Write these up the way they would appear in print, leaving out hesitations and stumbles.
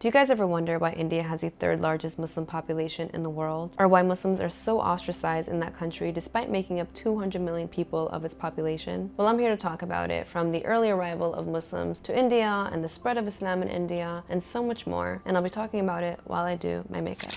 Do you guys ever wonder why India has the third largest Muslim population in the world? Or why Muslims are so ostracized in that country despite making up 200 million people of its population? Well, I'm here to talk about it, from the early arrival of Muslims to India and the spread of Islam in India and so much more. And I'll be talking about it while I do my makeup.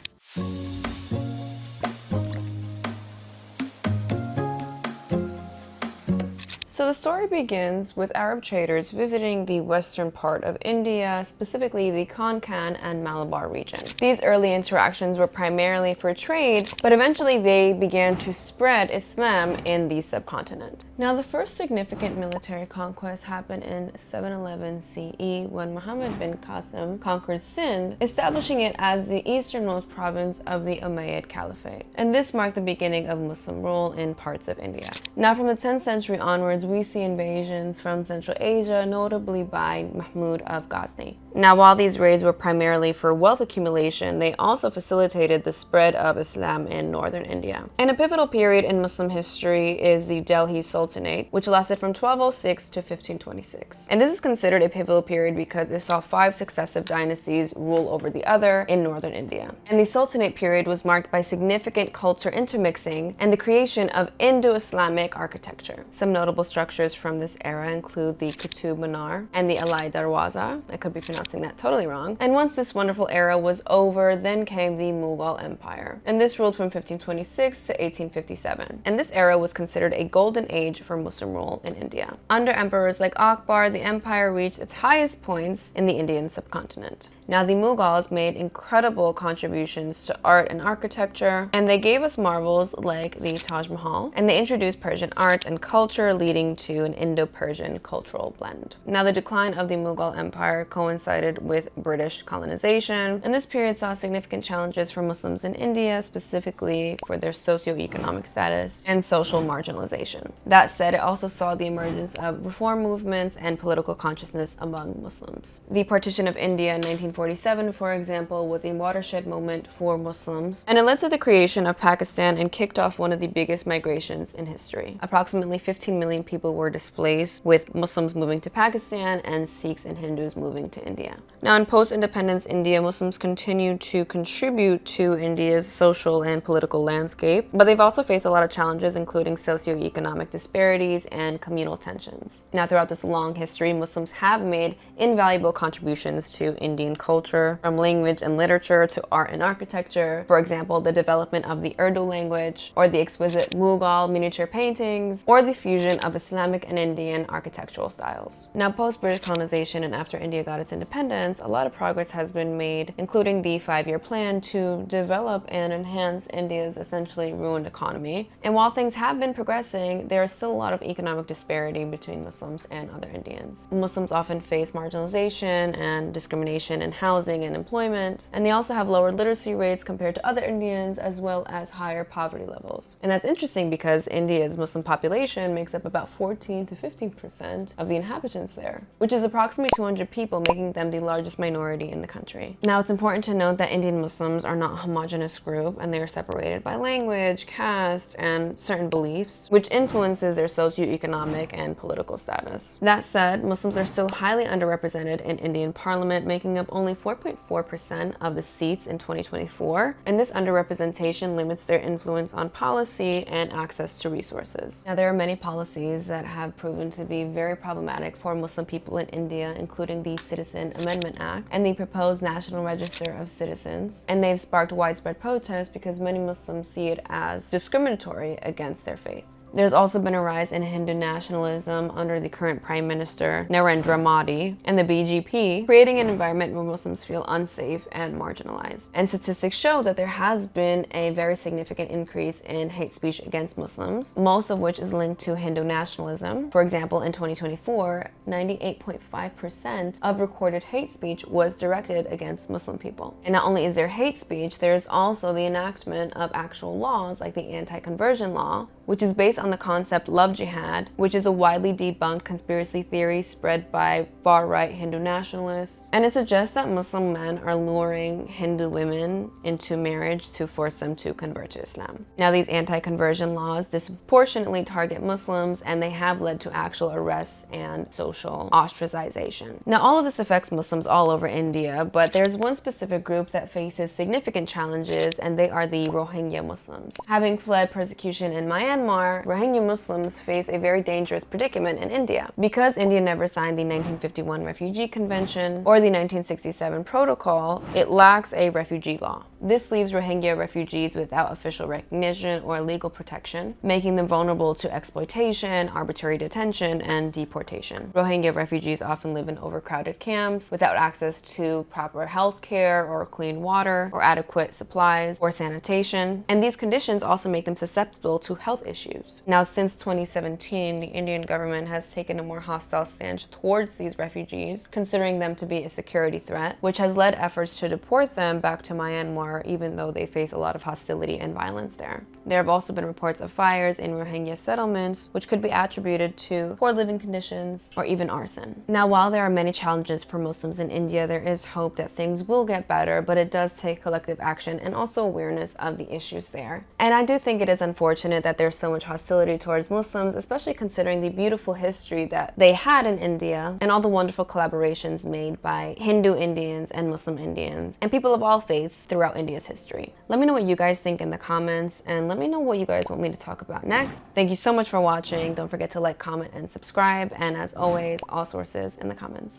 So the story begins with Arab traders visiting the western part of India, specifically the Konkan and Malabar region. These early interactions were primarily for trade, but eventually they began to spread Islam in the subcontinent. Now, the first significant military conquest happened in 711 CE when Muhammad bin Qasim conquered Sindh, establishing it as the easternmost province of the Umayyad Caliphate. And this marked the beginning of Muslim rule in parts of India. Now, from the 10th century onwards, we see invasions from Central Asia, notably by Mahmud of Ghazni. Now, while these raids were primarily for wealth accumulation, they also facilitated the spread of Islam in northern India. And a pivotal period in Muslim history is the Delhi Sultanate, which lasted from 1206 to 1526. And this is considered a pivotal period because it saw 5 successive dynasties rule over the other in northern India. And the Sultanate period was marked by significant culture intermixing and the creation of Indo-Islamic architecture. Some notable structures from this era include the Qutub Minar and the Alai Darwaza. I could be pronouncing that totally wrong. And once this wonderful era was over, then came the Mughal Empire. And this ruled from 1526 to 1857. And this era was considered a golden age for Muslim rule in India. Under emperors like Akbar, the empire reached its highest points in the Indian subcontinent. Now, the Mughals made incredible contributions to art and architecture, and they gave us marvels like the Taj Mahal, and they introduced Persian art and culture, leading to an Indo-Persian cultural blend. Now, the decline of the Mughal Empire coincided with British colonization, and this period saw significant challenges for Muslims in India, specifically for their socioeconomic status and social marginalization. That said, it also saw the emergence of reform movements and political consciousness among Muslims. The partition of India in 1947, for example, was a watershed moment for Muslims, and it led to the creation of Pakistan and kicked off one of the biggest migrations in history. Approximately 15 million people were displaced, with Muslims moving to Pakistan and Sikhs and Hindus moving to India. Now, in post-independence India, Muslims continue to contribute to India's social and political landscape, but they've also faced a lot of challenges, including socioeconomic disparities and communal tensions. Now, throughout this long history, Muslims have made invaluable contributions to Indian culture, from language and literature to art and architecture. For example, the development of the Urdu language, or the exquisite Mughal miniature paintings, or the fusion of Islamic and Indian architectural styles. Now, post-British colonization and after India got its independence, a lot of progress has been made, including the 5-year plan to develop and enhance India's essentially ruined economy. And while things have been progressing, there is still a lot of economic disparity between Muslims and other Indians. Muslims often face marginalization and discrimination in housing and employment, and they also have lower literacy rates compared to other Indians, as well as higher poverty levels. And that's interesting because India's Muslim population makes up about 14 to 15% of the inhabitants there, which is approximately 200 people, making them the largest minority in the country. Now, it's important to note that Indian Muslims are not a homogenous group, and they are separated by language, caste, and certain beliefs, which influences their socioeconomic and political status. That said, Muslims are still highly underrepresented in Indian parliament, making up only 4.4% of the seats in 2024, and this underrepresentation limits their influence on policy and access to resources. Now, there are many policies that have proven to be very problematic for Muslim people in India, including the Citizen Amendment Act and the proposed National Register of Citizens, and they've sparked widespread protests because many Muslims see it as discriminatory against their faith. There's also been a rise in Hindu nationalism under the current Prime Minister Narendra Modi and the BJP, creating an environment where Muslims feel unsafe and marginalized. And statistics show that there has been a very significant increase in hate speech against Muslims, most of which is linked to Hindu nationalism. For example, in 2024, 98.5% of recorded hate speech was directed against Muslim people. And not only is there hate speech, there's also the enactment of actual laws like the anti-conversion law, which is based on the concept love jihad, which is a widely debunked conspiracy theory spread by far-right Hindu nationalists. And it suggests that Muslim men are luring Hindu women into marriage to force them to convert to Islam. Now, these anti-conversion laws disproportionately target Muslims, and they have led to actual arrests and social ostracization. Now, all of this affects Muslims all over India, but there's one specific group that faces significant challenges, and they are the Rohingya Muslims. Having fled persecution in Myanmar, Rohingya Muslims face a very dangerous predicament in India. Because India never signed the 1951 Refugee Convention or the 1967 Protocol, it lacks a refugee law. This leaves Rohingya refugees without official recognition or legal protection, making them vulnerable to exploitation, arbitrary detention, and deportation. Rohingya refugees often live in overcrowded camps without access to proper health care or clean water or adequate supplies or sanitation, and these conditions also make them susceptible to health issues. Now, since 2017, the Indian government has taken a more hostile stance towards these refugees, considering them to be a security threat, which has led efforts to deport them back to Myanmar, even though they face a lot of hostility and violence there. There have also been reports of fires in Rohingya settlements, which could be attributed to poor living conditions or even arson. Now, while there are many challenges for Muslims in India, there is hope that things will get better, but it does take collective action and also awareness of the issues there. And I do think it is unfortunate that there's so much hostility towards Muslims, especially considering the beautiful history that they had in India and all the wonderful collaborations made by Hindu Indians and Muslim Indians and people of all faiths throughout India's history. Let me know what you guys think in the comments, and let me know what you guys want me to talk about next. Thank you so much for watching. Don't forget to like, comment, and subscribe. And as always, all sources in the comments.